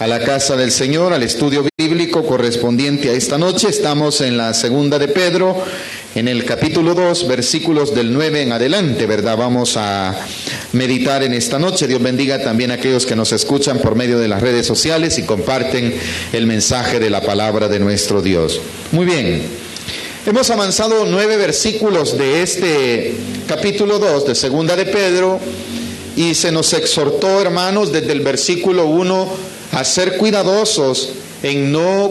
a la casa del Señor, al estudio bíblico correspondiente a esta noche. Estamos en la segunda de Pedro, en el capítulo 2, versículos del 9 en adelante, ¿verdad? Vamos a meditar en esta noche. Dios bendiga también a aquellos que nos escuchan por medio de las redes sociales y comparten el mensaje de la palabra de nuestro Dios. Muy bien, hemos avanzado 9 versículos de este capítulo 2 de segunda de Pedro y se nos exhortó, hermanos, desde el versículo 1 a ser cuidadosos en no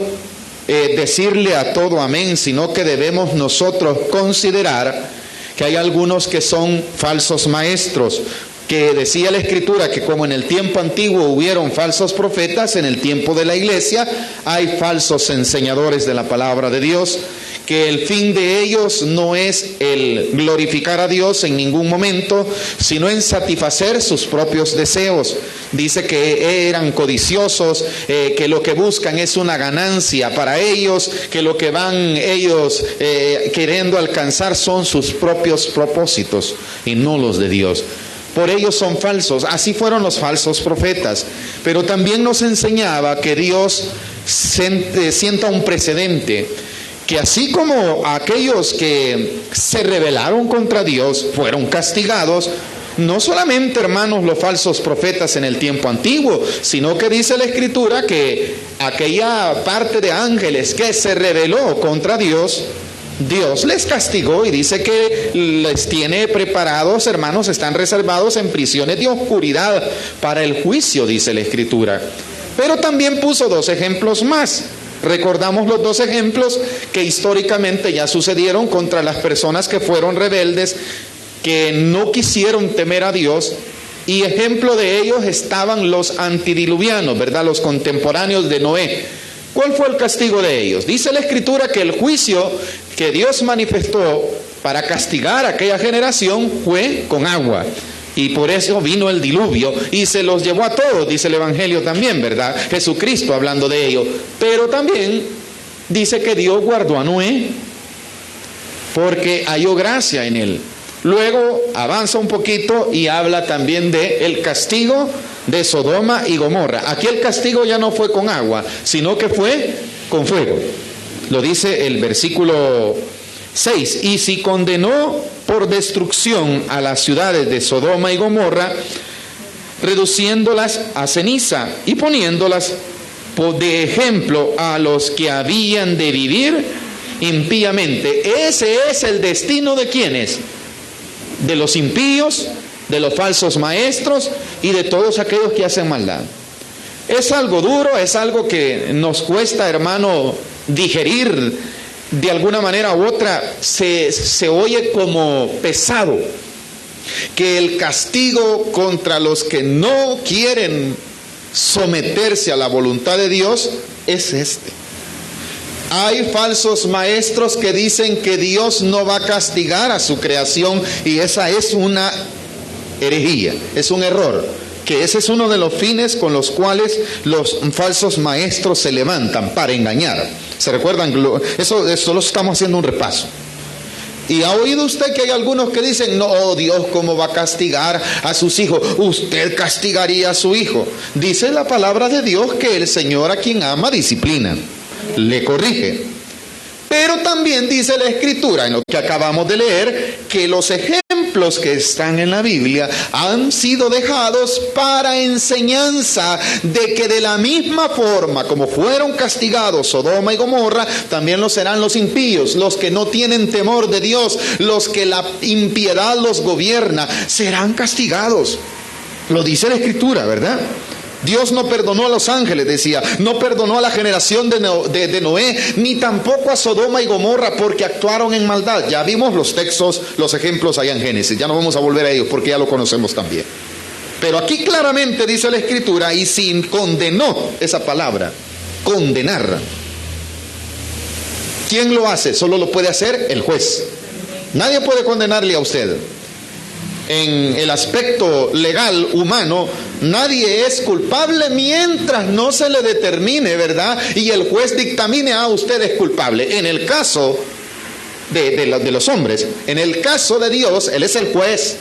decirle a todo amén, sino que debemos nosotros considerar que hay algunos que son falsos maestros, que decía la Escritura que como en el tiempo antiguo hubieron falsos profetas, en el tiempo de la iglesia hay falsos enseñadores de la palabra de Dios, que el fin de ellos no es el glorificar a Dios en ningún momento, sino en satisfacer sus propios deseos. Dice que eran codiciosos, que lo que buscan es una ganancia para ellos, que lo que van ellos queriendo alcanzar son sus propios propósitos y no los de Dios. Por ellos son falsos. Así fueron los falsos profetas. Pero también nos enseñaba que Dios sienta un precedente, que así como aquellos que se rebelaron contra Dios fueron castigados, no solamente, hermanos, los falsos profetas en el tiempo antiguo, sino que dice la Escritura que aquella parte de ángeles que se rebeló contra Dios, Dios les castigó y dice que les tiene preparados, hermanos, están reservados en prisiones de oscuridad para el juicio, dice la Escritura. Pero también puso 2 ejemplos más. Recordamos los 2 ejemplos que históricamente ya sucedieron contra las personas que fueron rebeldes, que no quisieron temer a Dios, y ejemplo de ellos estaban los antidiluvianos, ¿verdad? Los contemporáneos de Noé. ¿Cuál fue el castigo de ellos? Dice la Escritura que el juicio que Dios manifestó para castigar a aquella generación fue con agua. Y por eso vino el diluvio y se los llevó a todos, dice el Evangelio también, ¿verdad? Jesucristo hablando de ello. Pero también dice que Dios guardó a Noé porque halló gracia en él. Luego avanza un poquito y habla también de el castigo de Sodoma y Gomorra. Aquí el castigo ya no fue con agua, sino que fue con fuego. Lo dice el versículo 6. Y si condenó por destrucción a las ciudades de Sodoma y Gomorra, reduciéndolas a ceniza y poniéndolas de ejemplo a los que habían de vivir impíamente. Ese es el destino de ¿quiénes? De los impíos, de los falsos maestros y de todos aquellos que hacen maldad. Es algo duro, es algo que nos cuesta, hermano, digerir. De alguna manera u otra se oye como pesado, que el castigo contra los que no quieren someterse a la voluntad de Dios es este. Hay falsos maestros que dicen que Dios no va a castigar a su creación, y esa es una herejía, es un error, que ese es uno de los fines con los cuales los falsos maestros se levantan para engañar. ¿Se recuerdan? Eso lo estamos haciendo un repaso. ¿Y ha oído usted que hay algunos que dicen, no, Dios, ¿cómo va a castigar a sus hijos? Usted castigaría a su hijo. Dice la palabra de Dios que el Señor a quien ama disciplina, le corrige. Pero también dice la Escritura, en lo que acabamos de leer, que los ejemplos que están en la Biblia han sido dejados para enseñanza, de que de la misma forma como fueron castigados Sodoma y Gomorra, también lo serán los impíos, los que no tienen temor de Dios, los que la impiedad los gobierna, serán castigados. Lo dice la Escritura, ¿verdad? Dios no perdonó a los ángeles, decía, no perdonó a la generación de Noé, ni tampoco a Sodoma y Gomorra, porque actuaron en maldad. Ya vimos los textos, los ejemplos allá en Génesis, ya no vamos a volver a ellos porque ya lo conocemos también. Pero aquí claramente dice la Escritura, y sin condenó, esa palabra, condenar. ¿Quién lo hace? Solo lo puede hacer el juez. Nadie puede condenarle a usted. En el aspecto legal humano, nadie es culpable mientras no se le determine, ¿verdad? Y el juez dictamine, usted es culpable. En el caso de los hombres, en el caso de Dios, Él es el juez.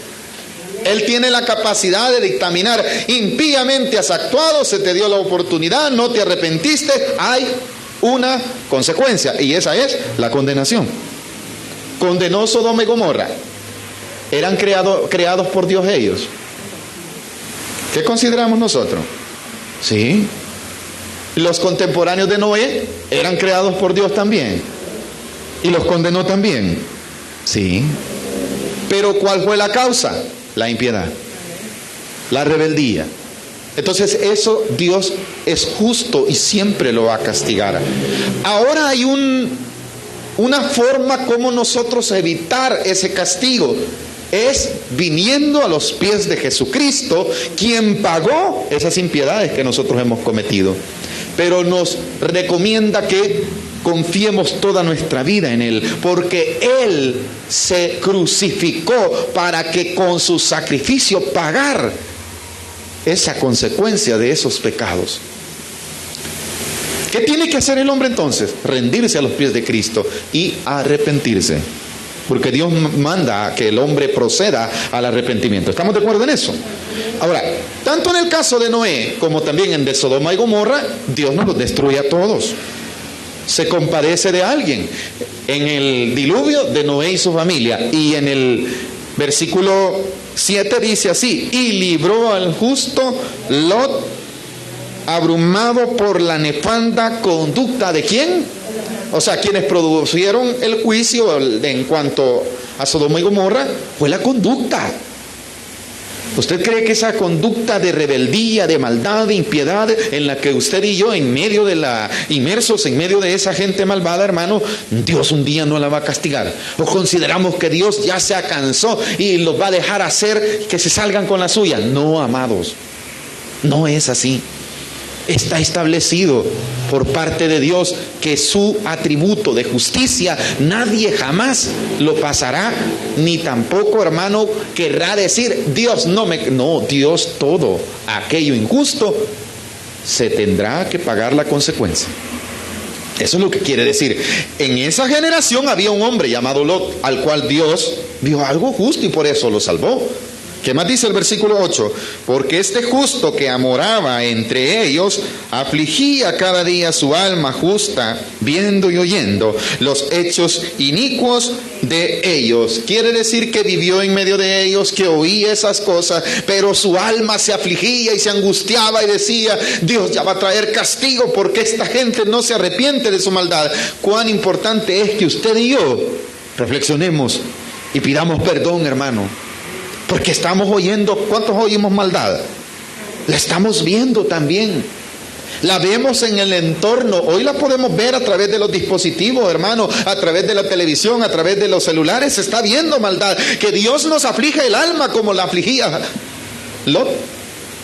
Él tiene la capacidad de dictaminar: impíamente has actuado, se te dio la oportunidad, no te arrepentiste, hay una consecuencia, y esa es la condenación. Condenó Sodoma y Gomorra. ¿Eran creados por Dios ellos? ¿Qué consideramos nosotros? Sí. Los contemporáneos de Noé eran creados por Dios también, y los condenó también. Sí. Pero ¿cuál fue la causa? La impiedad, la rebeldía. Entonces eso Dios es justo y siempre lo va a castigar. Ahora hay una forma como nosotros evitar ese castigo. Es viniendo a los pies de Jesucristo, quien pagó esas impiedades que nosotros hemos cometido. Pero nos recomienda que confiemos toda nuestra vida en Él, porque Él se crucificó para que con su sacrificio pagar esa consecuencia de esos pecados. ¿Qué tiene que hacer el hombre entonces? Rendirse a los pies de Cristo y arrepentirse, porque Dios manda que el hombre proceda al arrepentimiento. ¿Estamos de acuerdo en eso? Ahora, tanto en el caso de Noé como también en de Sodoma y Gomorra, Dios no los destruye a todos. Se compadece de alguien. En el diluvio, de Noé y su familia. Y en el versículo 7 dice así: y libró al justo Lot, abrumado por la nefanda conducta de ¿quién? O sea, quienes produjeron el juicio en cuanto a Sodoma y Gomorra fue la conducta. ¿Usted cree que esa conducta de rebeldía, de maldad, de impiedad en la que usted y yo inmersos en medio de esa gente malvada, hermano, Dios un día no la va a castigar? ¿O consideramos que Dios ya se cansó y los va a dejar hacer que se salgan con la suya? No, amados, no es así. Está establecido por parte de Dios que su atributo de justicia nadie jamás lo pasará, ni tampoco, hermano, querrá decir Dios no, Dios todo aquello injusto se tendrá que pagar la consecuencia. Eso es lo que quiere decir. En esa generación había un hombre llamado Lot, al cual Dios vio algo justo y por eso lo salvó. ¿Qué más dice el versículo 8? Porque este justo que amoraba entre ellos afligía cada día su alma justa, viendo y oyendo los hechos inicuos de ellos. Quiere decir que vivió en medio de ellos, que oía esas cosas, pero su alma se afligía y se angustiaba y decía: Dios ya va a traer castigo porque esta gente no se arrepiente de su maldad. Cuán importante es que usted y yo reflexionemos y pidamos perdón, hermano. Porque estamos oyendo, ¿cuántos oímos maldad? La estamos viendo también. La vemos en el entorno. Hoy la podemos ver a través de los dispositivos, hermano, a través de la televisión, a través de los celulares. Se está viendo maldad. Que Dios nos aflige el alma como la afligía Lot.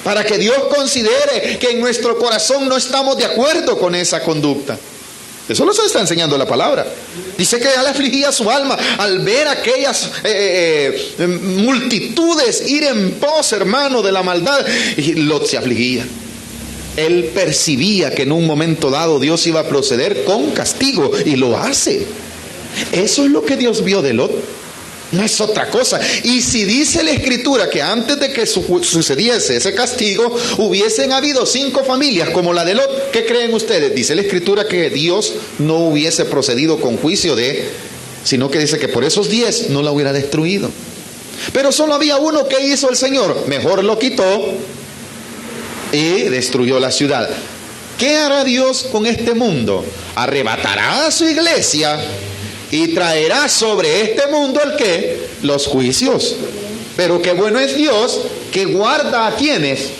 Para que Dios considere que en nuestro corazón no estamos de acuerdo con esa conducta. Eso nos está enseñando la palabra. Dice que ya le afligía su alma al ver aquellas multitudes ir en pos, hermano, de la maldad. Y Lot se afligía. Él percibía que en un momento dado Dios iba a proceder con castigo, y lo hace. Eso es lo que Dios vio de Lot. No es otra cosa. Y si dice la Escritura que antes de que sucediese ese castigo hubiesen habido 5 familias como la de Lot, ¿qué creen ustedes? Dice la Escritura que Dios no hubiese procedido con juicio sino que dice que por esos 10 no la hubiera destruido. Pero solo había uno. ¿Qué hizo el Señor? Mejor lo quitó y destruyó la ciudad. ¿Qué hará Dios con este mundo? Arrebatará a su iglesia y traerá sobre este mundo ¿el qué? Los juicios. Pero qué bueno es Dios, que guarda a quienes,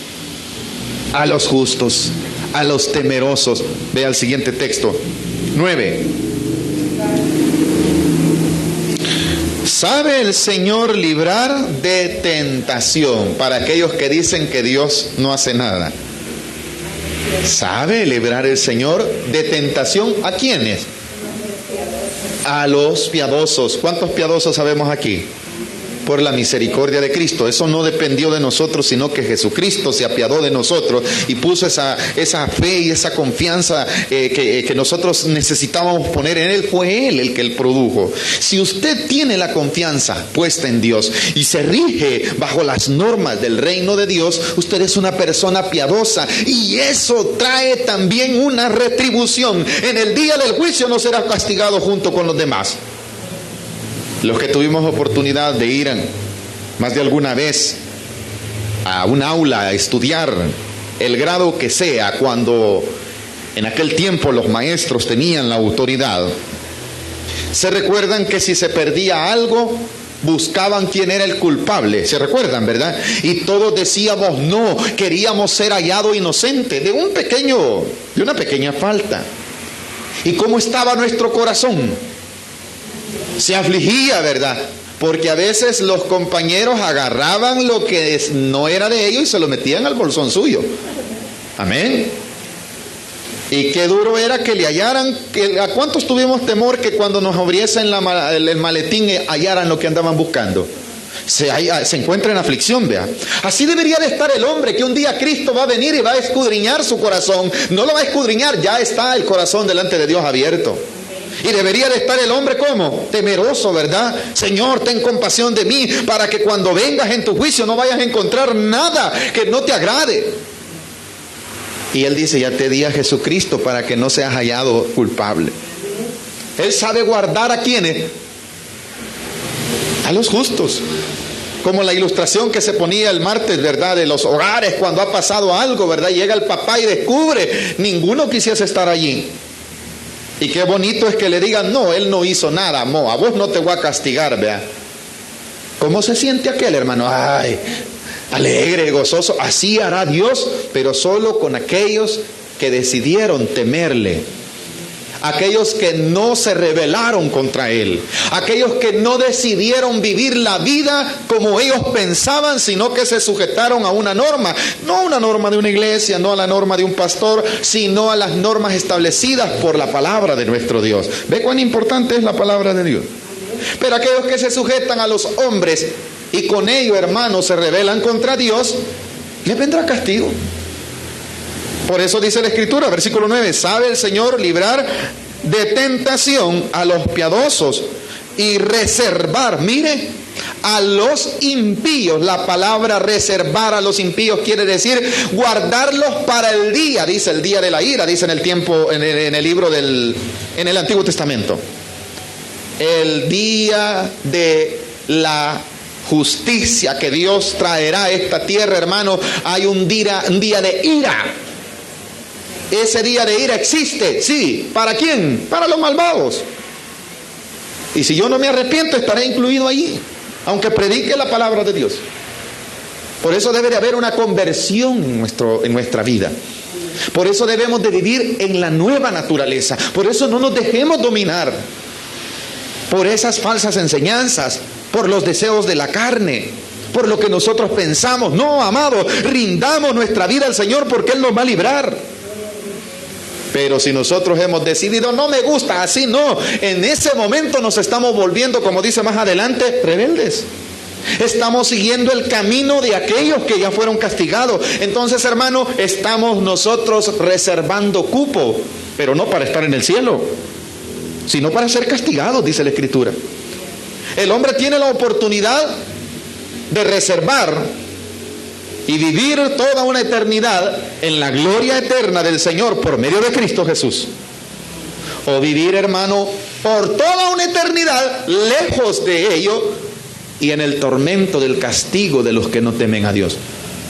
a los justos, a los temerosos. Vea el siguiente texto, 9. ¿Sabe el Señor librar de tentación? Para aquellos que dicen que Dios no hace nada. ¿Sabe librar el Señor de tentación a quiénes? A los piadosos. ¿Cuántos piadosos sabemos aquí? por la misericordia de Cristo. Eso no dependió de nosotros, sino que Jesucristo se apiadó de nosotros y puso esa fe y esa confianza que nosotros necesitábamos poner en Él. Fue Él el que Él produjo. Si usted tiene la confianza puesta en Dios y se rige bajo las normas del reino de Dios, usted es una persona piadosa, y eso trae también una retribución. En el día del juicio no será castigado junto con los demás. Los que tuvimos oportunidad de ir más de alguna vez a un aula a estudiar, el grado que sea, cuando en aquel tiempo los maestros tenían la autoridad, se recuerdan que si se perdía algo, buscaban quién era el culpable. ¿Se recuerdan, verdad? Y todos decíamos no, queríamos ser hallado inocente de una pequeña falta. ¿Y cómo estaba nuestro corazón? Se afligía, ¿verdad? Porque a veces los compañeros agarraban lo que no era de ellos y se lo metían al bolsón suyo. Amén. Y qué duro era que le hallaran. ¿A cuántos tuvimos temor que cuando nos abriesen el maletín hallaran lo que andaban buscando? Se encuentra en aflicción, vea. Así debería de estar el hombre, que un día Cristo va a venir y va a escudriñar su corazón. No lo va a escudriñar, ya está el corazón delante de Dios abierto. Y debería de estar el hombre como temeroso, ¿verdad? Señor, ten compasión de mí, para que cuando vengas en tu juicio no vayas a encontrar nada que no te agrade. Y Él dice, ya te di a Jesucristo para que no seas hallado culpable. Él sabe guardar ¿a quiénes? A los justos. Como la ilustración que se ponía el martes, ¿verdad? De los hogares cuando ha pasado algo, ¿verdad? Llega el papá y descubre, ninguno quisiese estar allí. Y qué bonito es que le digan, no, él no hizo nada, a vos no te voy a castigar, vea. ¿Cómo se siente aquel, hermano? Ay, alegre, gozoso. Así hará Dios, pero solo con aquellos que decidieron temerle. Aquellos que no se rebelaron contra Él. Aquellos que no decidieron vivir la vida como ellos pensaban, sino que se sujetaron a una norma. No a una norma de una iglesia, no a la norma de un pastor, sino a las normas establecidas por la palabra de nuestro Dios. ¿Ve cuán importante es la palabra de Dios? Pero aquellos que se sujetan a los hombres y con ello, hermanos, se rebelan contra Dios, les vendrá castigo. Por eso dice la Escritura, versículo 9, sabe el Señor librar de tentación a los piadosos y reservar, mire, a los impíos. La palabra reservar a los impíos quiere decir guardarlos para el día, dice el día de la ira, dice en el tiempo, en el libro en el Antiguo Testamento. El día de la justicia que Dios traerá a esta tierra, hermano, hay un día de ira. Ese día de ira existe, sí. ¿Para quién? Para los malvados. Y si yo no me arrepiento, estaré incluido allí, aunque predique la palabra de Dios. Por eso debe de haber una conversión en nuestra vida. Por eso debemos de vivir en la nueva naturaleza. Por eso no nos dejemos dominar por esas falsas enseñanzas, por los deseos de la carne, por lo que nosotros pensamos. No, amados, rindamos nuestra vida al Señor, porque Él nos va a librar. Pero si nosotros hemos decidido, no me gusta, así no, en ese momento nos estamos volviendo, como dice más adelante, rebeldes. Estamos siguiendo el camino de aquellos que ya fueron castigados. Entonces, hermano, estamos nosotros reservando cupo, pero no para estar en el cielo, sino para ser castigados, dice la Escritura. El hombre tiene la oportunidad de reservar y vivir toda una eternidad en la gloria eterna del Señor por medio de Cristo Jesús. O vivir, hermano, por toda una eternidad lejos de ello y en el tormento del castigo de los que no temen a Dios.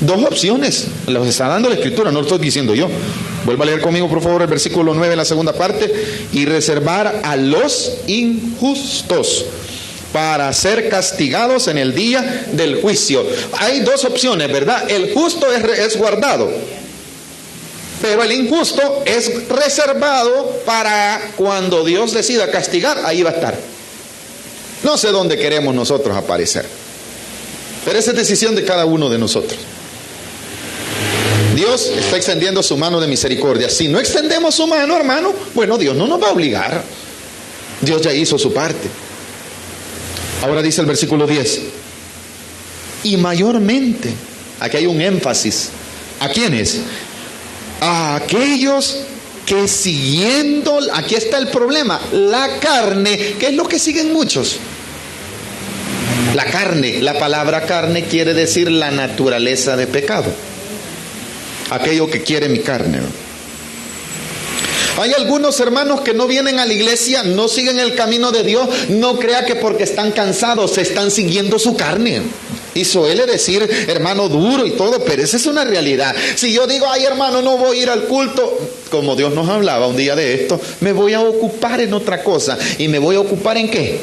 Dos opciones los está dando la Escritura, no lo estoy diciendo yo. Vuelva a leer conmigo, por favor, el versículo 9 en la segunda parte. Y reservar a los injustos para ser castigados en el día del juicio. Hay dos opciones, ¿verdad? El justo es guardado, pero el injusto es reservado para cuando Dios decida castigar, ahí va a estar. No sé dónde queremos nosotros aparecer, pero esa es decisión de cada uno de nosotros. Dios está extendiendo su mano de misericordia. Si no extendemos su mano, hermano, bueno, Dios no nos va a obligar. Dios ya hizo su parte. Ahora dice el versículo 10, Y mayormente, aquí hay un énfasis. ¿A quiénes? A aquellos que siguiendo, aquí está el problema, la carne, ¿qué es lo que siguen muchos? La carne, la palabra carne quiere decir la naturaleza de pecado. Aquello que quiere mi carne. Hay algunos hermanos que no vienen a la iglesia, no siguen el camino de Dios, no crea que porque están cansados se están siguiendo su carne. Y suele decir, hermano, duro y todo, pero esa es una realidad. Si yo digo, ay hermano, no voy a ir al culto, como Dios nos hablaba un día de esto, me voy a ocupar en otra cosa. ¿Y me voy a ocupar en qué?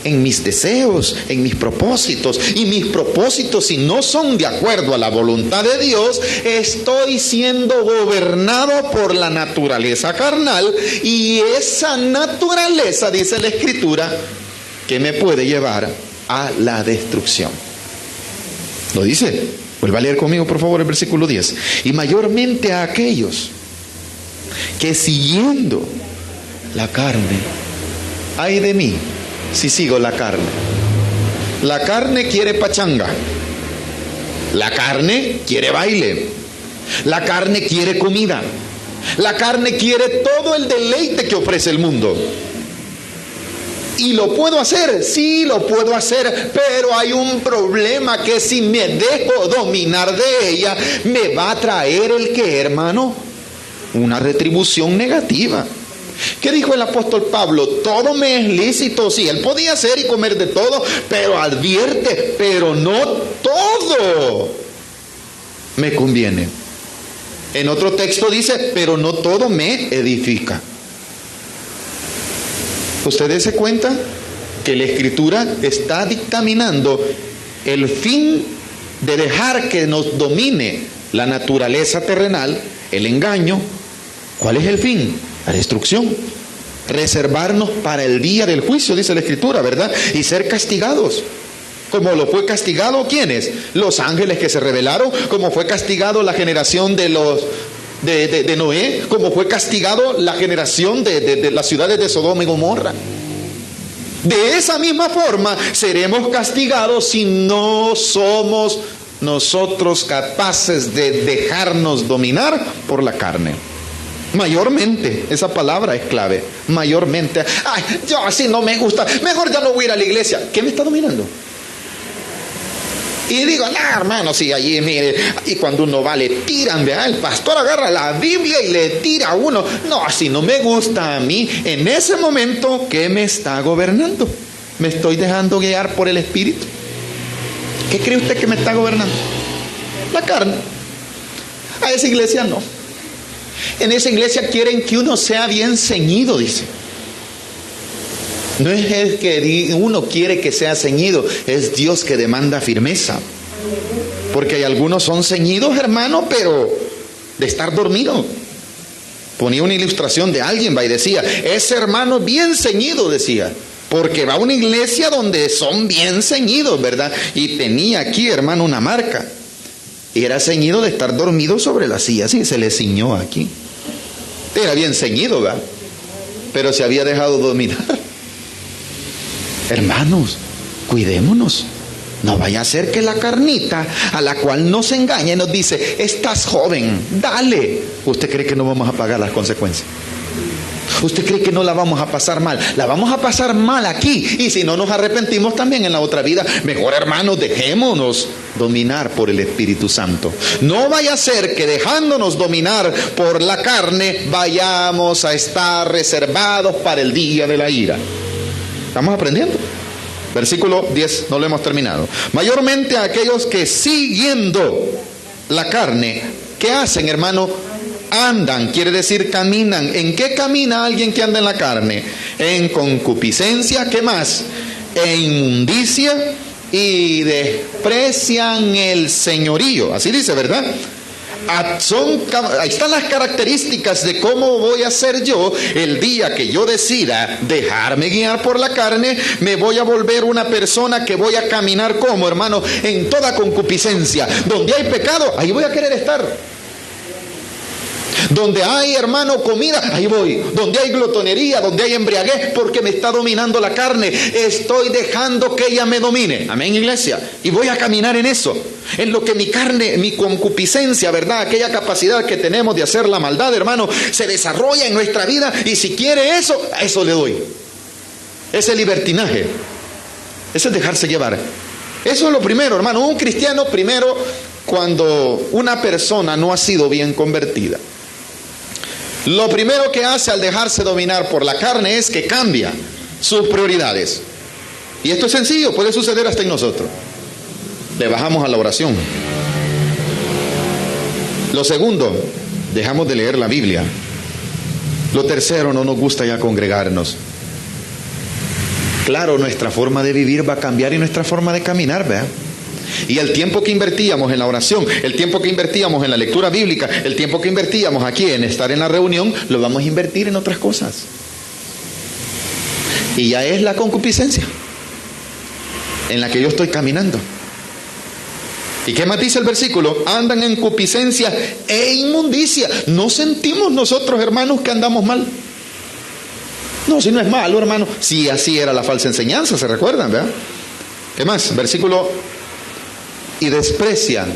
En mis deseos, en mis propósitos. Y mis propósitos, si no son de acuerdo a la voluntad de Dios, estoy siendo gobernado por la naturaleza carnal. Y esa naturaleza, dice la Escritura, que me puede llevar a la destrucción. Lo dice. Vuelva a leer conmigo, por favor, el versículo 10. Y mayormente a aquellos que siguiendo la carne, ay de mí si sigo la carne. La carne quiere pachanga. La carne quiere baile. La carne quiere comida. La carne quiere todo el deleite que ofrece el mundo. ¿Y lo puedo hacer? Sí, lo puedo hacer, pero hay un problema, que si me dejo dominar de ella, me va a traer el ¿qué, hermano? Una retribución negativa. ¿Qué dijo el apóstol Pablo? Todo me es lícito. Sí, él podía hacer y comer de todo, pero advierte, pero no todo me conviene. En otro texto dice, pero no todo me edifica. ¿Ustedes se cuenta que la Escritura está dictaminando el fin de dejar que nos domine la naturaleza terrenal, el engaño? ¿Cuál es el fin? La destrucción. Reservarnos para el día del juicio, dice la Escritura, ¿verdad? Y ser castigados. Como lo fue castigado, ¿quiénes? Los ángeles que se rebelaron, como fue castigado la generación de Noé, como fue castigado la generación de las ciudades de Sodoma y Gomorra. De esa misma forma seremos castigados si no somos nosotros capaces de dejarnos dominar por la carne. Mayormente, esa palabra es clave. Mayormente. Ay, yo así no me gusta, mejor ya no voy a ir a la iglesia. ¿Qué me está dominando? Y digo, no, hermano, si allí, mire, y cuando uno va, le tiran, ¿verdad? El pastor agarra la Biblia y le tira a uno. No, así no me gusta a mí. En ese momento, ¿qué me está gobernando? ¿Me estoy dejando guiar por el Espíritu? ¿Qué cree usted que me está gobernando? La carne. A esa iglesia no. En esa iglesia quieren que uno sea bien ceñido, dice. No es el que uno quiere que sea ceñido, es Dios que demanda firmeza. Porque hay algunos son ceñidos, hermano, pero de estar dormido. Ponía una ilustración de alguien, y decía, ese hermano bien ceñido, decía, porque va a una iglesia donde son bien ceñidos, ¿verdad? Y tenía aquí, hermano, una marca. Y era ceñido de estar dormido sobre la silla, así se le ciñó aquí. Era bien ceñido, ¿verdad? Pero se había dejado dominar. Hermanos, cuidémonos. No vaya a ser que la carnita a la cual nos engaña y nos dice, estás joven, dale. ¿Usted cree que no vamos a pagar las consecuencias? ¿Usted cree que no la vamos a pasar mal? La vamos a pasar mal aquí. Y si no nos arrepentimos también en la otra vida, mejor, hermanos, dejémonos dominar por el Espíritu Santo. No vaya a ser que dejándonos dominar por la carne vayamos a estar reservados para el día de la ira. ¿Estamos aprendiendo? Versículo 10, no lo hemos terminado. Mayormente a aquellos que siguiendo la carne, ¿qué hacen, hermano? Andan, quiere decir caminan. ¿En qué camina alguien que anda en la carne? En concupiscencia, ¿qué más? En inmundicia, y desprecian el señorío. Así dice, ¿verdad? Ahí están las características de cómo voy a ser yo el día que yo decida dejarme guiar por la carne. Me voy a volver una persona que voy a caminar como, hermano, en toda concupiscencia. Donde hay pecado, ahí voy a querer estar. Donde hay, hermano, comida, ahí voy. Donde hay glotonería, donde hay embriaguez, porque me está dominando la carne, estoy dejando que ella me domine. Amén, iglesia. Y voy a caminar en eso, en lo que mi carne, mi concupiscencia, ¿verdad? Aquella capacidad que tenemos de hacer la maldad, hermano, se desarrolla en nuestra vida, y si quiere eso, a eso le doy. Ese libertinaje, ese es dejarse llevar. Eso es lo primero, hermano. Un cristiano, primero, cuando una persona no ha sido bien convertida, lo primero que hace al dejarse dominar por la carne es que cambia sus prioridades. Y esto es sencillo, puede suceder hasta en nosotros. Le bajamos a la oración. Lo segundo, dejamos de leer la Biblia. Lo tercero, no nos gusta ya congregarnos. Claro, nuestra forma de vivir va a cambiar y nuestra forma de caminar, ¿verdad? Y el tiempo que invertíamos en la oración, el tiempo que invertíamos en la lectura bíblica, el tiempo que invertíamos aquí en estar en la reunión, lo vamos a invertir en otras cosas. Y ya es la concupiscencia en la que yo estoy caminando. ¿Y qué más dice el versículo? Andan en concupiscencia e inmundicia. ¿No sentimos nosotros, hermanos, que andamos mal? No, si no es malo, hermano. Sí, así era la falsa enseñanza, ¿se recuerdan, verdad? ¿Qué más? Versículo: y desprecian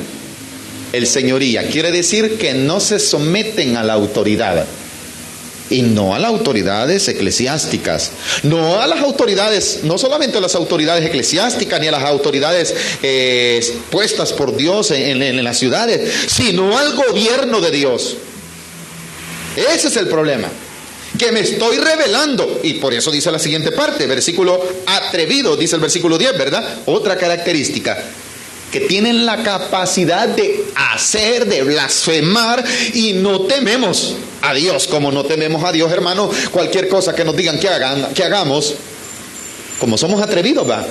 el señoría. Quiere decir que no se someten a la autoridad. Y no a las autoridades eclesiásticas. No a las autoridades, no solamente a las autoridades eclesiásticas, ni a las autoridades puestas por Dios en las ciudades, sino al gobierno de Dios. Ese es el problema. Que me estoy rebelando. Y por eso dice la siguiente parte, versículo atrevido, dice el versículo 10, ¿verdad? Otra característica: que tienen la capacidad de hacer, de blasfemar, y no tememos a Dios. Como no tememos a Dios, hermano, cualquier cosa que nos digan que hagamos, como somos atrevidos, va.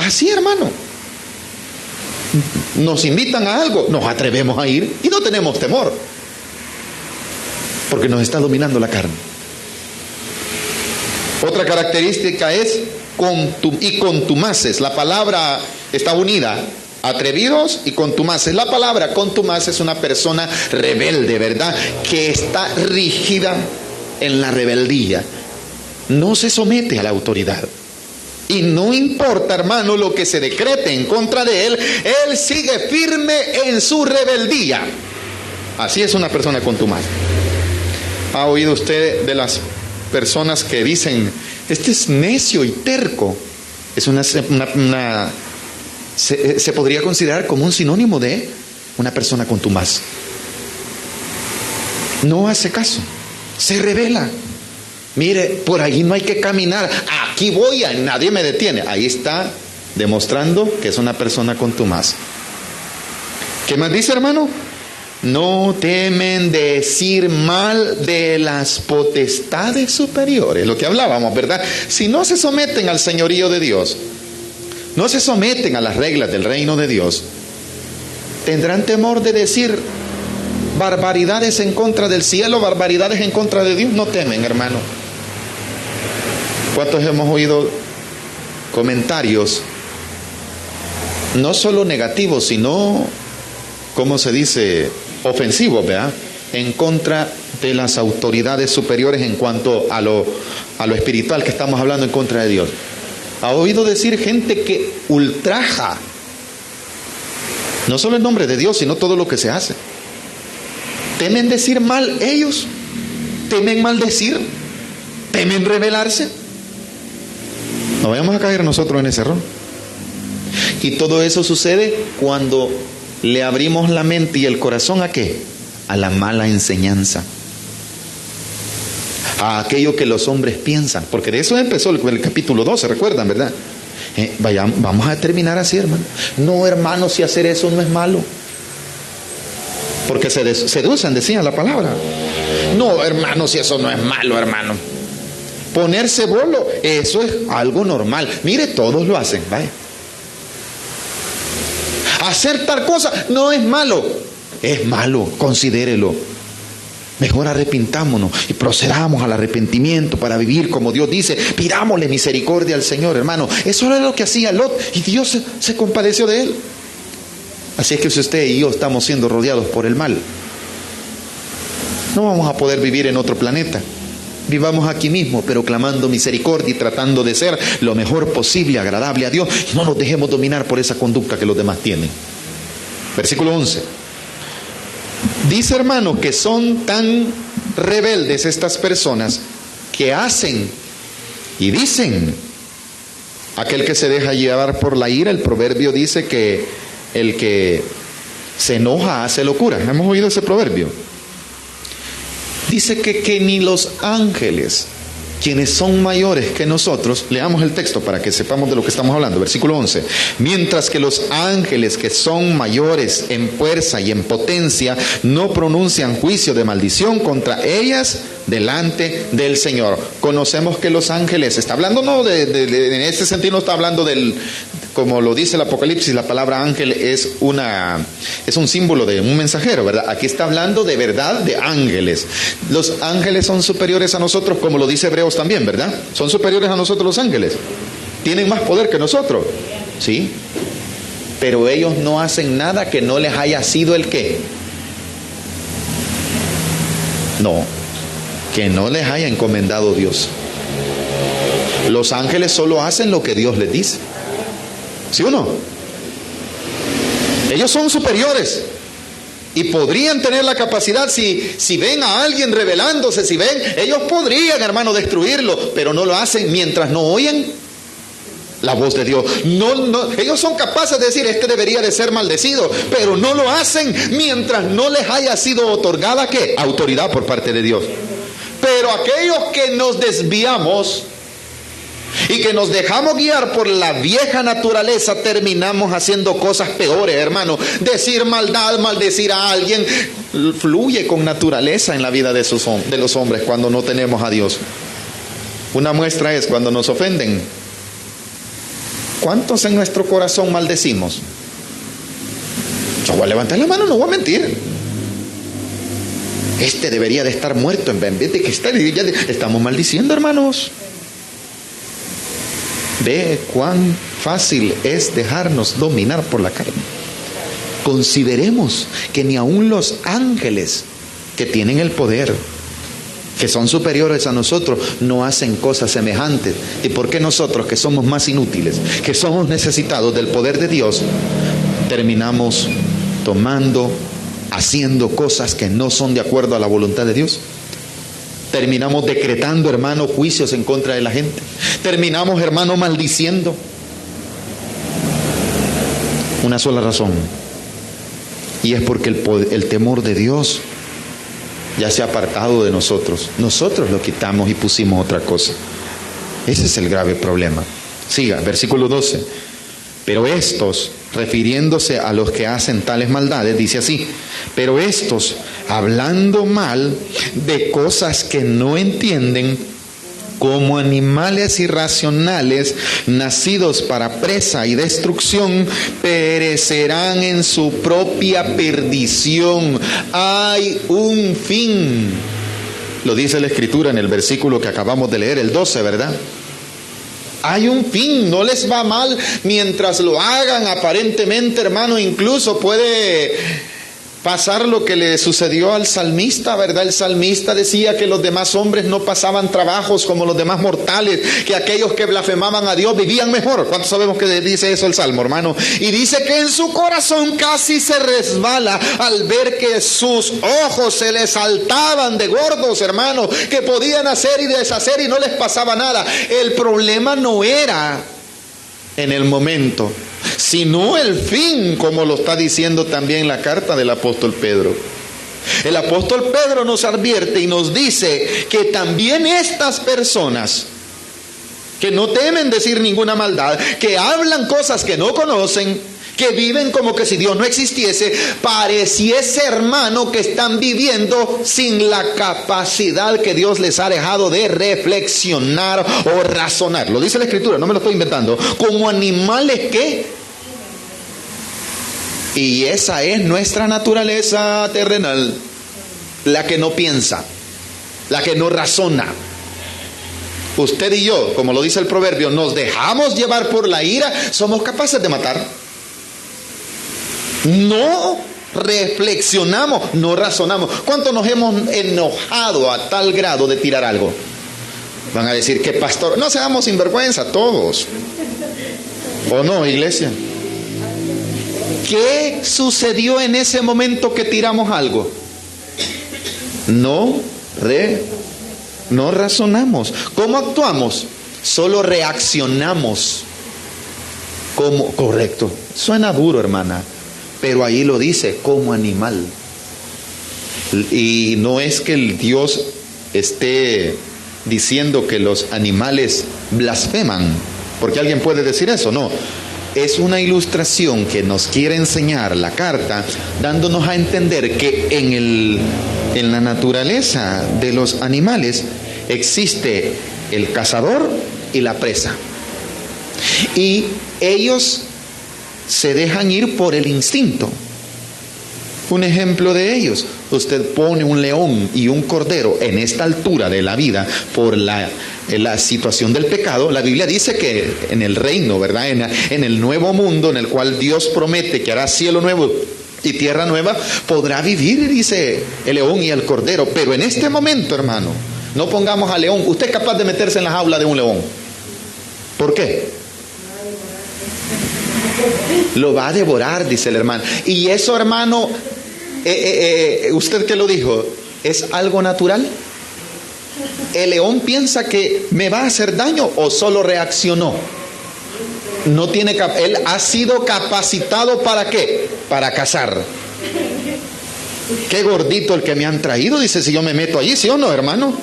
Así, hermano. Nos invitan a algo, nos atrevemos a ir y no tenemos temor, porque nos está dominando la carne. Otra característica es contumaces. La palabra está unida, atrevidos y contumaces. La palabra contumaz es una persona rebelde, ¿verdad? Que está rígida en la rebeldía. No se somete a la autoridad. Y no importa, hermano, lo que se decrete en contra de él, él sigue firme en su rebeldía. Así es una persona contumaz. ¿Ha oído usted de las personas que dicen: este es necio y terco? Es se podría considerar como un sinónimo de una persona contumaz. No hace caso, se rebela. Mire, por ahí no hay que caminar, aquí voy, nadie me detiene. Ahí está demostrando que es una persona contumaz. ¿Qué más dice, hermano? No temen decir mal de las potestades superiores. Lo que hablábamos, ¿verdad? Si no se someten al señorío de Dios, no se someten a las reglas del reino de Dios, tendrán temor de decir barbaridades en contra del cielo, barbaridades en contra de Dios. No temen, hermano. ¿Cuántos hemos oído comentarios no solo negativos, sino, ¿cómo se dice?, ofensivos, ¿verdad?, en contra de las autoridades superiores en cuanto a lo espiritual, que estamos hablando, en contra de Dios? ¿Ha oído decir gente que ultraja no solo el nombre de Dios, sino todo lo que se hace? ¿Temen decir mal ellos? ¿Temen maldecir? ¿Temen rebelarse? No vayamos a caer nosotros en ese error. Y todo eso sucede cuando le abrimos la mente y el corazón ¿a qué? A la mala enseñanza, a aquello que los hombres piensan, porque de eso empezó el capítulo 12, recuerdan, ¿verdad? Vamos a terminar así, hermano. No, hermano, si hacer eso no es malo, porque se seducen, decía la palabra. No, hermano, si eso no es malo, hermano. Ponerse bolo, eso es algo normal. Mire, todos lo hacen, vaya. Hacer tal cosa no es malo. Es malo, considérelo. Mejor arrepintámonos y procedamos al arrepentimiento para vivir como Dios dice. Pidámosle misericordia al Señor, hermano. Eso era lo que hacía Lot, y Dios se compadeció de él. Así es que si usted y yo estamos siendo rodeados por el mal, No vamos a poder vivir en otro planeta. Vivamos aquí mismo, pero clamando misericordia y tratando de ser lo mejor posible, agradable a Dios. Y no nos dejemos dominar por esa conducta que los demás tienen. Versículo 11. Dice, hermano, que son tan rebeldes estas personas que hacen y dicen. Aquel que se deja llevar por la ira, el proverbio dice que el que se enoja hace locura. ¿Hemos oído ese proverbio? Dice que ni los ángeles, quienes son mayores que nosotros, leamos el texto para que sepamos de lo que estamos hablando, versículo 11, mientras que los ángeles que son mayores en fuerza y en potencia no pronuncian juicio de maldición contra ellas delante del Señor. Conocemos que los ángeles, está hablando no en este sentido, no está hablando del, como lo dice el Apocalipsis, la palabra ángel es un símbolo de un mensajero, ¿verdad? Aquí está hablando de verdad de ángeles. Los ángeles son superiores a nosotros, como lo dice Hebreos también, ¿verdad? Son superiores a nosotros los ángeles. Tienen más poder que nosotros, ¿sí? Pero ellos no hacen nada que no les haya sido el qué. No, que no les haya encomendado Dios. Los ángeles solo hacen lo que Dios les dice. ¿Sí o no? Ellos son superiores y podrían tener la capacidad, si ven a alguien rebelándose, si ven, ellos podrían, hermano, destruirlo, pero no lo hacen mientras no oyen la voz de Dios. No, ellos son capaces de decir, este debería de ser maldecido, pero no lo hacen mientras no les haya sido otorgada ¿qué? Autoridad por parte de Dios. Pero aquellos que nos desviamos y que nos dejamos guiar por la vieja naturaleza, terminamos haciendo cosas peores, hermano. Decir maldad, maldecir a alguien, fluye con naturaleza en la vida de los hombres cuando no tenemos a Dios. Una muestra es cuando nos ofenden. ¿Cuántos en nuestro corazón maldecimos? Yo voy a levantar la mano, no voy a mentir. Este debería de estar muerto en vez de que estamos maldiciendo, hermanos. Ve cuán fácil es dejarnos dominar por la carne. Consideremos que ni aun los ángeles que tienen el poder, que son superiores a nosotros, no hacen cosas semejantes. ¿Y por qué nosotros, que somos más inútiles, que somos necesitados del poder de Dios, terminamos tomando, haciendo cosas que no son de acuerdo a la voluntad de Dios? Terminamos decretando, hermano, juicios en contra de la gente. Terminamos, hermano, maldiciendo. Una sola razón. Y es porque el temor de Dios ya se ha apartado de nosotros. Nosotros lo quitamos y pusimos otra cosa. Ese es el grave problema. Siga, versículo 12. Pero estos, refiriéndose a los que hacen tales maldades, dice así: pero estos, hablando mal de cosas que no entienden, como animales irracionales, nacidos para presa y destrucción, perecerán en su propia perdición. Hay un fin. Lo dice la Escritura en el versículo que acabamos de leer, el 12, ¿verdad? Hay un fin, no les va mal mientras lo hagan. Aparentemente, hermano, incluso puede pasar lo que le sucedió al salmista, ¿verdad? El salmista decía que los demás hombres no pasaban trabajos como los demás mortales, que aquellos que blasfemaban a Dios vivían mejor. ¿Cuántos sabemos que dice eso el Salmo, hermano? Y dice que en su corazón casi se resbala al ver que sus ojos se les saltaban de gordos, hermano, que podían hacer y deshacer y no les pasaba nada. El problema no era en el momento, sino el fin, como lo está diciendo también la carta del apóstol Pedro. El apóstol Pedro nos advierte y nos dice que también estas personas que no temen decir ninguna maldad, que hablan cosas que no conocen, que viven como que si Dios no existiese, pareciese, hermano, que están viviendo sin la capacidad que Dios les ha dejado de reflexionar o razonar. Lo dice la Escritura, no me lo estoy inventando. Como animales que... Y esa es nuestra naturaleza terrenal, la que no piensa, la que no razona. Usted y yo, como lo dice el proverbio, nos dejamos llevar por la ira, somos capaces de matar. No reflexionamos, no razonamos. ¿Cuánto nos hemos enojado a tal grado de tirar algo? Van a decir que pastor, no seamos sinvergüenza todos. ¿O no, iglesia? ¿Qué sucedió en ese momento que tiramos algo? No razonamos. ¿Cómo actuamos? Solo reaccionamos. ¿Cómo? Correcto. Suena duro, hermana, pero ahí lo dice, como animal. Y no es que el Dios esté diciendo que los animales blasfeman, porque alguien puede decir eso, no. Es una ilustración que nos quiere enseñar la carta, dándonos a entender que en la naturaleza de los animales existe el cazador y la presa. Y ellos se dejan ir por el instinto. Un ejemplo de ellos: usted pone un león y un cordero en esta altura de la vida por la situación del pecado. La Biblia dice que en el reino, ¿verdad? En el nuevo mundo en el cual Dios promete que hará cielo nuevo y tierra nueva, podrá vivir, dice, el león y el cordero. Pero en este momento, hermano, no pongamos al león. ¿Usted es capaz de meterse en la jaula de un león? ¿Por qué? Lo va a devorar, dice el hermano. Y eso, hermano, ¿usted qué lo dijo? ¿Es algo natural? ¿El león piensa que me va a hacer daño o solo reaccionó? No tiene, él ha sido capacitado ¿para qué? Para cazar. Qué gordito el que me han traído, dice, si yo me meto allí, ¿sí o no, hermano?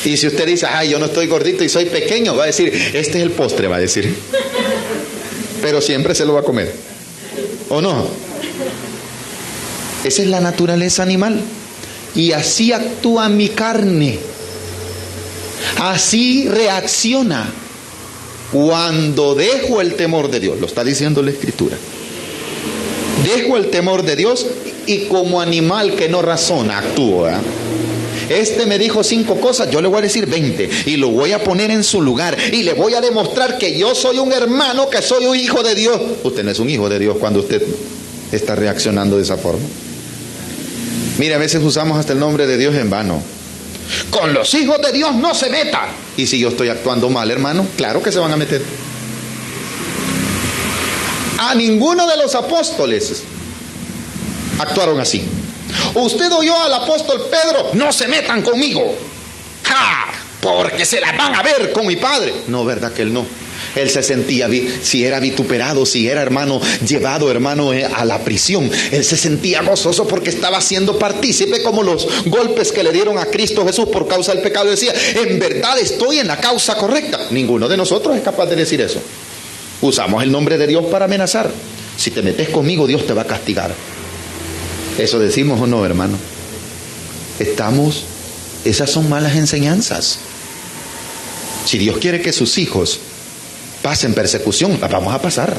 Y si usted dice, ay, yo no estoy gordito y soy pequeño, va a decir, este es el postre, va a decir. Pero siempre se lo va a comer, ¿o no? Esa es la naturaleza animal. Y así actúa mi carne. Así reacciona cuando dejo el temor de Dios. Lo está diciendo la Escritura. Dejo el temor de Dios y como animal que no razona, actúo, ¿eh? Este me dijo 5 cosas, yo le voy a decir 20 y lo voy a poner en su lugar y le voy a demostrar que yo soy un hermano, que soy un hijo de Dios. Usted no es un hijo de Dios cuando usted está reaccionando de esa forma. Mire, a veces usamos hasta el nombre de Dios en vano. Con los hijos de Dios no se meta. Y si yo estoy actuando mal, hermano, claro que se van a meter. A ninguno de los apóstoles actuaron así. Usted oyó al apóstol Pedro, no se metan conmigo, ¡ja!, porque se las van a ver con mi padre. No, verdad que él no. Él se sentía, si era vituperado, si era, hermano, llevado, hermano, a la prisión, él se sentía gozoso porque estaba siendo partícipe, como los golpes que le dieron a Cristo Jesús por causa del pecado. Decía, en verdad estoy en la causa correcta. Ninguno de nosotros es capaz de decir eso. Usamos el nombre de Dios para amenazar. Si te metes conmigo, Dios te va a castigar. ¿Eso decimos o no, hermano? Esas son malas enseñanzas. Si Dios quiere que sus hijos pasen persecución, la vamos a pasar.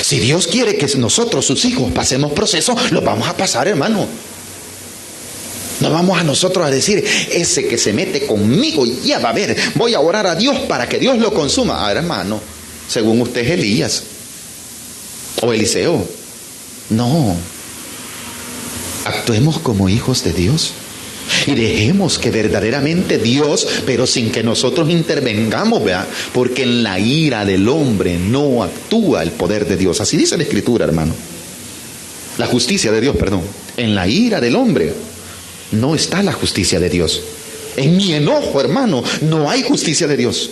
Si Dios quiere que nosotros, sus hijos, pasemos procesos, los vamos a pasar, hermano. No vamos a nosotros a decir, ese que se mete conmigo ya va a ver, voy a orar a Dios para que Dios lo consuma. Hermano, según usted es Elías o Eliseo. No. Actuemos como hijos de Dios y dejemos que verdaderamente Dios, pero sin que nosotros intervengamos, ¿verdad? Porque en la ira del hombre no actúa el poder de Dios. Así dice la Escritura, hermano. La justicia de Dios, perdón. En la ira del hombre no está la justicia de Dios. En mi enojo, hermano, no hay justicia de Dios.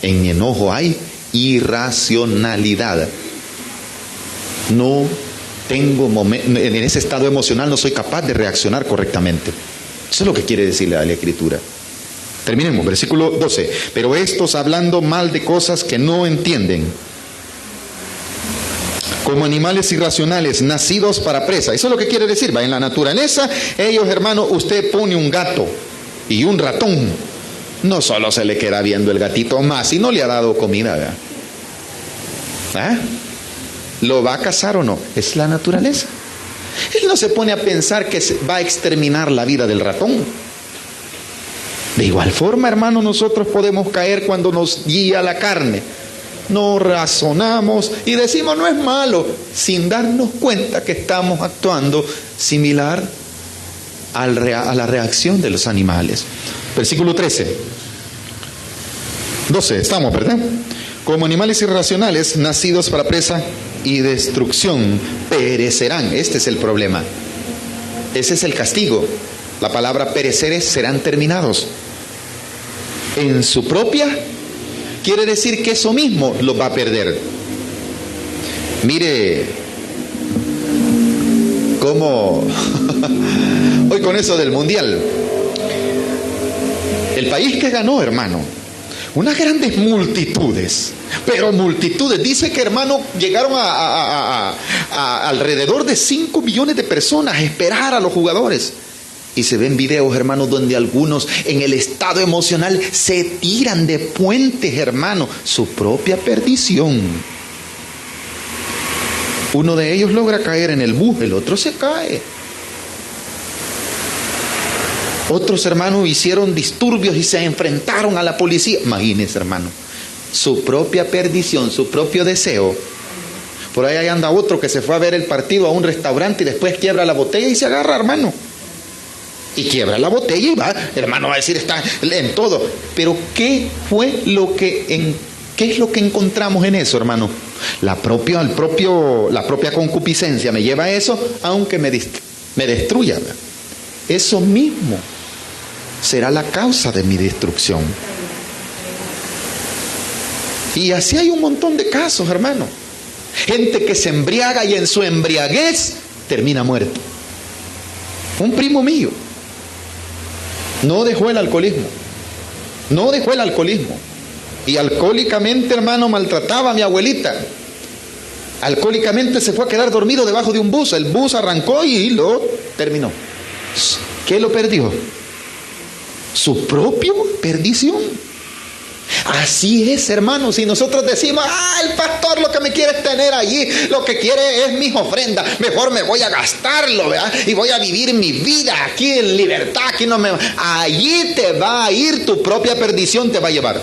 En mi enojo hay irracionalidad. No tengo en ese estado emocional, no soy capaz de reaccionar correctamente. Eso es lo que quiere decirle a la Escritura. Terminemos, versículo 12. Pero estos, hablando mal de cosas que no entienden, como animales irracionales, nacidos para presa. Eso es lo que quiere decir, va. En la naturaleza, ellos, hermano, usted pone un gato y un ratón, no solo se le queda viendo el gatito más, si no le ha dado comida, ¿verdad? ¿Ah? ¿Lo va a cazar o no? Es la naturaleza. Él no se pone a pensar que va a exterminar la vida del ratón. De igual forma, hermano, nosotros podemos caer cuando nos guía la carne. no razonamos y decimos no es malo, sin darnos cuenta que estamos actuando similar a la reacción de los animales. Versículo 12, estamos, ¿verdad? Como animales irracionales, nacidos para presa y destrucción, perecerán. Este es el problema. Ese es el castigo. La palabra perecer serán terminados. En su propia, quiere decir que eso mismo los va a perder. Mire cómo hoy con eso del mundial, el país que ganó, hermano, unas grandes multitudes, pero multitudes, dice que, hermano, llegaron a alrededor de 5 millones de personas a esperar a los jugadores. Y se ven videos, hermanos, donde algunos en el estado emocional se tiran de puentes, hermano, su propia perdición. Uno de ellos logra caer en el bus, el otro se cae. Otros, hermanos, hicieron disturbios y se enfrentaron a la policía. Imagínense, hermano, su propia perdición, su propio deseo. Por ahí anda otro que se fue a ver el partido a un restaurante y después quiebra la botella y se agarra, hermano. Y quiebra la botella y va, hermano, va a decir, está en todo. Pero ¿qué es lo que encontramos en eso, hermano? La propia concupiscencia me lleva a eso, aunque me destruya. Eso mismo será la causa de mi destrucción. Y así hay un montón de casos, hermano. Gente que se embriaga y en su embriaguez termina muerto. Un primo mío no dejó el alcoholismo. Y alcohólicamente, hermano, maltrataba a mi abuelita. Alcohólicamente se fue a quedar dormido debajo de un bus. El bus arrancó y lo terminó. ¿Qué lo perdió? Su propia perdición. Así es, hermano. Si nosotros decimos, el pastor lo que me quiere es tener allí, lo que quiere es mis ofrendas, mejor me voy a gastarlo, ¿verdad? Y voy a vivir mi vida aquí en libertad, aquí no me... Allí te va a ir, tu propia perdición te va a llevar.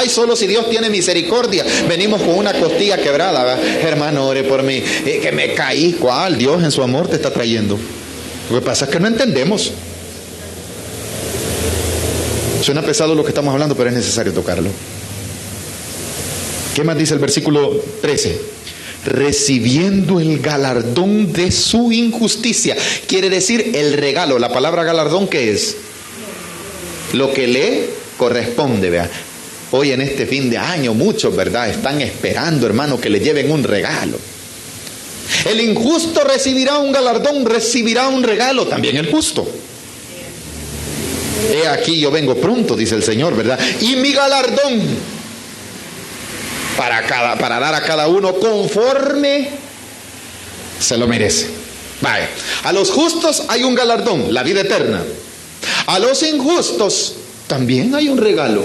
Solo si Dios tiene misericordia. Venimos con una costilla quebrada, ¿verdad? Hermano, ore por mí, que me caí. ¿Cuál? Dios en su amor te está trayendo. Lo que pasa es que no entendemos. Suena pesado lo que estamos hablando, pero es necesario tocarlo. ¿Qué más dice el versículo 13? Recibiendo el galardón de su injusticia. Quiere decir el regalo. La palabra galardón, ¿qué es? Lo que le corresponde, vea. Hoy en este fin de año muchos, ¿verdad?, están esperando, hermano, que le lleven un regalo. El injusto recibirá un galardón, recibirá un regalo, también el justo. He aquí yo vengo pronto, dice el Señor, ¿verdad? Y mi galardón para dar a cada uno conforme se lo merece. Vaya, a los justos hay un galardón, la vida eterna. A los injustos también hay un regalo,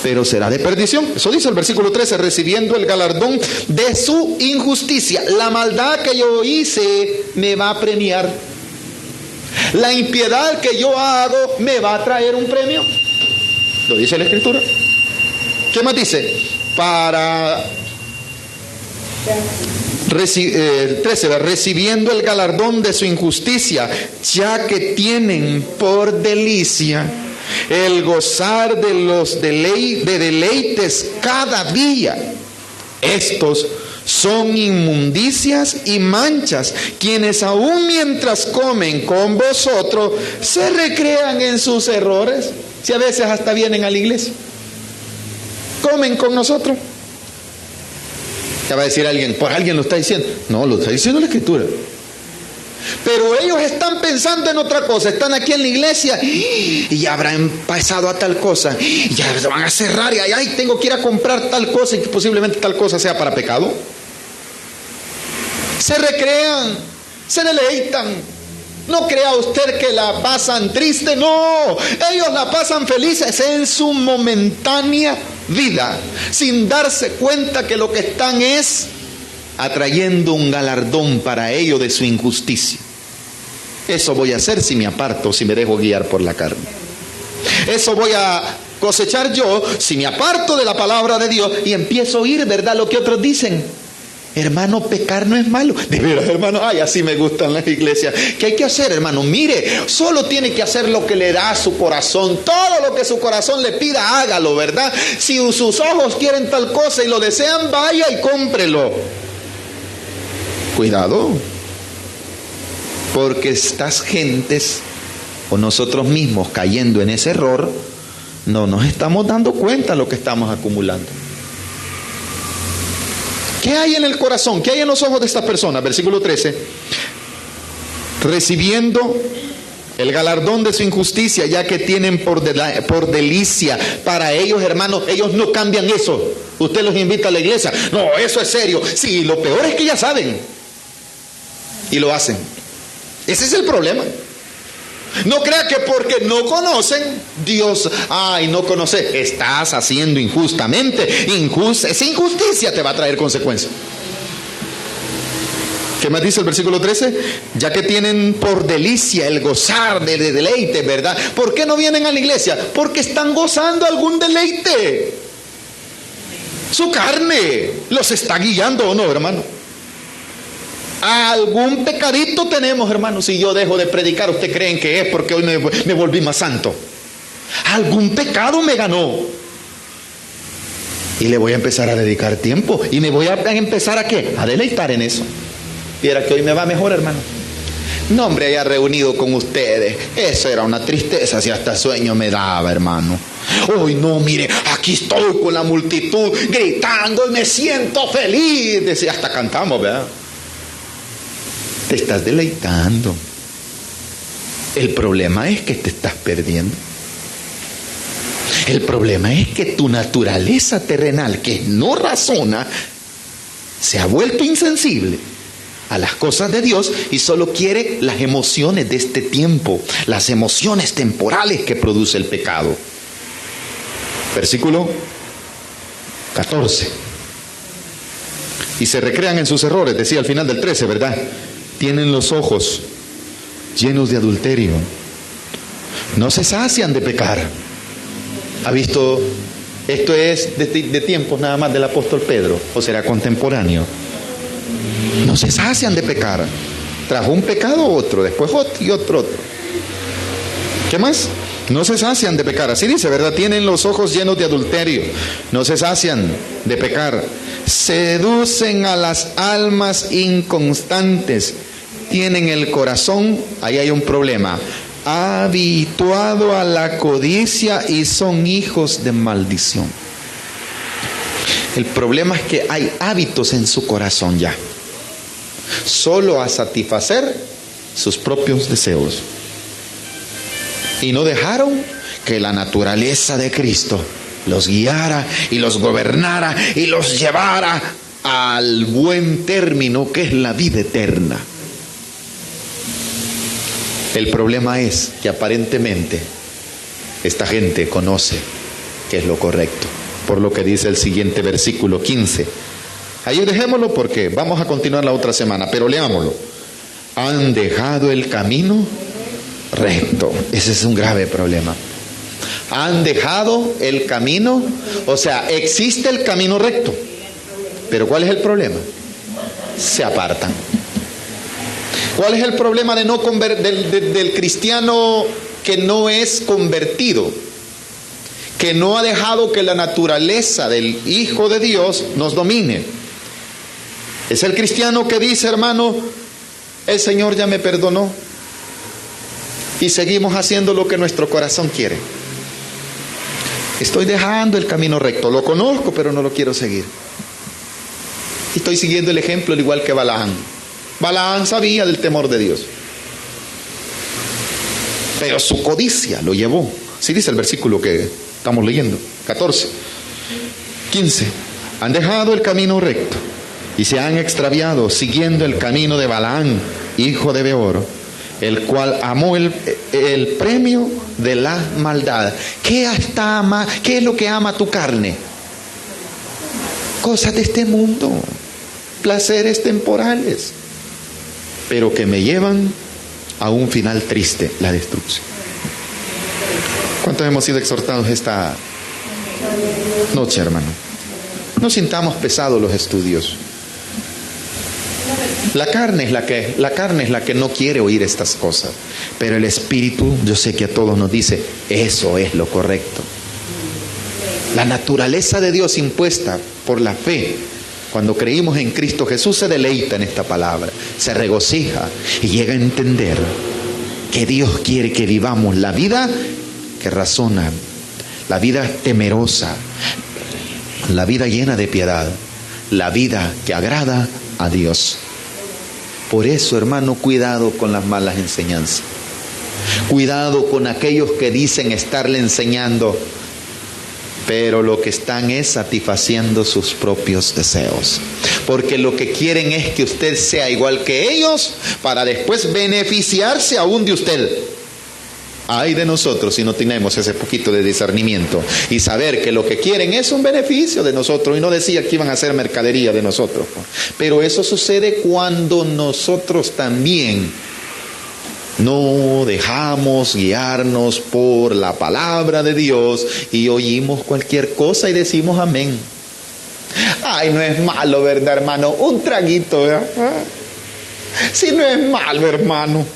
pero será de perdición. Eso dice el versículo 13, recibiendo el galardón de su injusticia. La maldad que yo hice me va a premiar. La impiedad que yo hago me va a traer un premio. Lo dice la Escritura. ¿Qué más dice? Para 13, recibiendo el galardón de su injusticia, ya que tienen por delicia el gozar de los deleites cada día. Estos son inmundicias y manchas, quienes aún mientras comen con vosotros se recrean en sus errores. Si a veces hasta vienen a la iglesia, comen con nosotros. Ya va a decir alguien, por alguien lo está diciendo. No, lo está diciendo la Escritura. Pero ellos están pensando en otra cosa. Están aquí en la iglesia y ya habrán pasado a tal cosa. Y ya se van a cerrar y ay, tengo que ir a comprar tal cosa y que posiblemente tal cosa sea para pecado. Se recrean, se deleitan. No crea usted que la pasan triste, no. Ellos la pasan felices en su momentánea vida, sin darse cuenta que lo que están es atrayendo un galardón para ellos de su injusticia. Eso voy a hacer si me aparto, si me dejo guiar por la carne. Eso voy a cosechar yo si me aparto de la palabra de Dios y empiezo a oír, ¿verdad?, lo que otros dicen? Hermano, pecar no es malo. De veras, hermano, ay, así me gustan las iglesias. ¿Qué hay que hacer, hermano? Mire, solo tiene que hacer lo que le da su corazón. Todo lo que su corazón le pida, hágalo, ¿verdad? Si sus ojos quieren tal cosa y lo desean, vaya y cómprelo. Cuidado, porque estas gentes o nosotros mismos cayendo en ese error, no nos estamos dando cuenta de lo que estamos acumulando. ¿Qué hay en el corazón? ¿Qué hay en los ojos de estas personas? Versículo 13. Recibiendo el galardón de su injusticia, ya que tienen por delicia. Para ellos, hermanos, ellos no cambian eso. Usted los invita a la iglesia. No, eso es serio. Sí, lo peor es que ya saben. Y lo hacen. Ese es el problema. No crea que porque no conocen, Dios, ay, no conoce, estás haciendo injustamente. Esa injusticia te va a traer consecuencias. ¿Qué más dice el versículo 13? Ya que tienen por delicia el gozar de deleite, ¿verdad? ¿Por qué no vienen a la iglesia? Porque están gozando algún deleite. Su carne los está guiando, ¿o no, hermano? Algún pecadito tenemos, hermano. Si yo dejo de predicar, ¿usted creen que es porque hoy me volví más santo? Algún pecado me ganó. Y le voy a empezar a dedicar tiempo. Y me voy a empezar ¿a qué? A deleitar en eso. Viera que hoy me va mejor, hermano. No, hombre, haya reunido con ustedes. Eso era una tristeza, si hasta sueño me daba, hermano. Hoy no, mire, aquí estoy con la multitud gritando y me siento feliz. Decía, hasta cantamos, ¿verdad? Te estás deleitando. El problema es que te estás perdiendo. El problema es que tu naturaleza terrenal, que no razona, se ha vuelto insensible a las cosas de Dios y solo quiere las emociones de este tiempo, las emociones temporales que produce el pecado. Versículo 14. Y se recrean en sus errores, decía al final del 13, ¿verdad? Tienen los ojos llenos de adulterio. No se sacian de pecar. ¿Ha visto? Esto es de tiempos nada más del apóstol Pedro, o será contemporáneo. No se sacian de pecar. Trajo un pecado otro, después otro y otro. ¿Qué más? No se sacian de pecar. Así dice, ¿verdad? Tienen los ojos llenos de adulterio. No se sacian de pecar. Seducen a las almas inconstantes. Tienen el corazón, ahí hay un problema, habituado a la codicia y son hijos de maldición. El problema es que hay hábitos en su corazón ya, solo a satisfacer sus propios deseos. Y no dejaron que la naturaleza de Cristo los guiara y los gobernara y los llevara al buen término que es la vida eterna. El problema es que aparentemente esta gente conoce qué es lo correcto, por lo que dice el siguiente versículo 15. Ahí dejémoslo porque vamos a continuar la otra semana, pero leámoslo. Han dejado el camino recto. Ese es un grave problema. Han dejado el camino, o sea, existe el camino recto, pero ¿cuál es el problema? Se apartan. ¿Cuál es el problema de del cristiano que no es convertido? Que no ha dejado que la naturaleza del Hijo de Dios nos domine. Es el cristiano que dice, hermano, el Señor ya me perdonó y seguimos haciendo lo que nuestro corazón quiere. Estoy dejando el camino recto, lo conozco pero no lo quiero seguir. Y estoy siguiendo el ejemplo al igual que Balaam. Balaam sabía del temor de Dios, pero su codicia lo llevó. Así dice el versículo que estamos leyendo, 14, 15. Han dejado el camino recto y se han extraviado siguiendo el camino de Balaam, hijo de Beor, el cual amó el premio de la maldad. ¿Qué es lo que ama tu carne? Cosas de este mundo, placeres temporales, pero que me llevan a un final triste, la destrucción. ¿Cuántos hemos sido exhortados esta Noche, hermano. No sintamos pesados los estudios. La carne es la que no quiere oír estas cosas, pero el Espíritu, yo sé que a todos nos dice, eso es lo correcto. La naturaleza de Dios impuesta por la fe, cuando creímos en Cristo Jesús, se deleita en esta palabra, se regocija y llega a entender que Dios quiere que vivamos la vida que razona, la vida temerosa, la vida llena de piedad, la vida que agrada a Dios. Por eso, hermano, cuidado con las malas enseñanzas. Cuidado con aquellos que dicen estarle enseñando, pero lo que están es satisfaciendo sus propios deseos. Porque lo que quieren es que usted sea igual que ellos para después beneficiarse aún de usted. Ay de nosotros si no tenemos ese poquito de discernimiento y saber que lo que quieren es un beneficio de nosotros, y no decía que iban a hacer mercadería de nosotros. Pero eso sucede cuando nosotros también no dejamos guiarnos por la palabra de Dios y oímos cualquier cosa y decimos amén. Ay, no es malo, ¿verdad, hermano? Un traguito, ¿verdad? Si no es malo, hermano.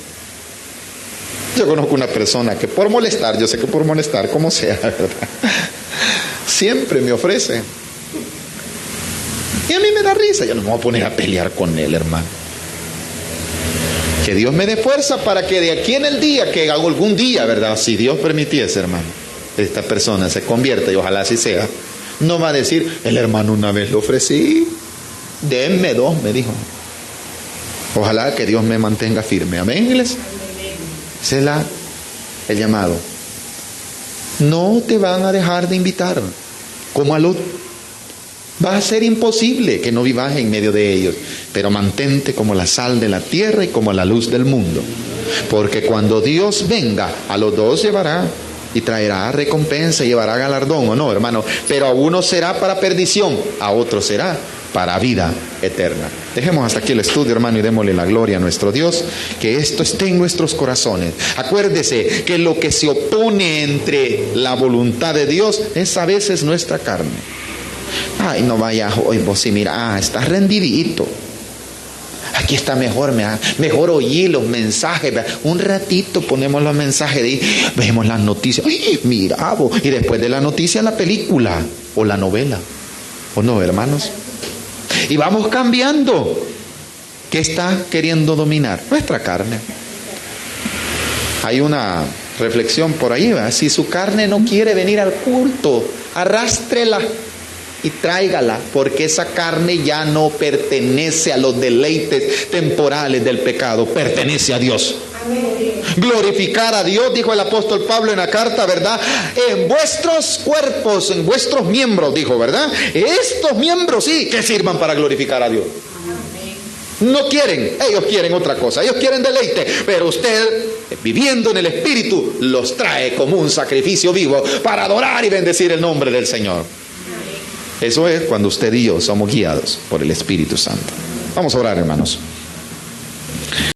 Yo conozco una persona que por molestar, yo sé que por molestar, como sea, ¿verdad?, siempre me ofrece. Y a mí me da risa, yo no me voy a poner a pelear con él, hermano. Que Dios me dé fuerza para que de aquí en el día, que hago algún día, ¿verdad?, si Dios permitiese, hermano, esta persona se convierta, y ojalá así sea, no va a decir, el hermano una vez lo ofrecí, denme 2, me dijo. Ojalá que Dios me mantenga firme. Amén, iglesia. Ese es el llamado. No te van a dejar de invitar como a Lot. Va a ser imposible que no vivas en medio de ellos, pero mantente como la sal de la tierra y como la luz del mundo, porque cuando Dios venga, a los dos llevará y traerá recompensa, llevará galardón, ¿o no, hermano? Pero a uno será para perdición, a otro será para vida eterna. Dejemos hasta aquí el estudio, hermano, y démosle la gloria a nuestro Dios, que esto esté en nuestros corazones. Acuérdese que lo que se opone entre la voluntad de Dios es a veces nuestra carne. Ay, no vayas hoy vos y mira, estás rendidito. Aquí está mejor, mejor oír los mensajes. Un ratito ponemos los mensajes de ahí, vemos las noticias. Ay, mira, y después de la noticia la película o la novela. ¿O no, hermanos? Y vamos cambiando. ¿Qué está queriendo dominar? Nuestra carne. Hay una reflexión por ahí, ¿verdad? Si su carne no quiere venir al culto, arrástrela y tráigala, porque esa carne ya no pertenece a los deleites temporales del pecado, pertenece a Dios. Amén. Glorificar a Dios, dijo el apóstol Pablo en la carta, ¿verdad? En vuestros cuerpos, en vuestros miembros, dijo, ¿verdad? Estos miembros sí que sirvan para glorificar a Dios. No quieren, ellos quieren otra cosa, ellos quieren deleite, pero usted, viviendo en el Espíritu, los trae como un sacrificio vivo para adorar y bendecir el nombre del Señor. Eso es cuando usted y yo somos guiados por el Espíritu Santo. Vamos a orar, hermanos.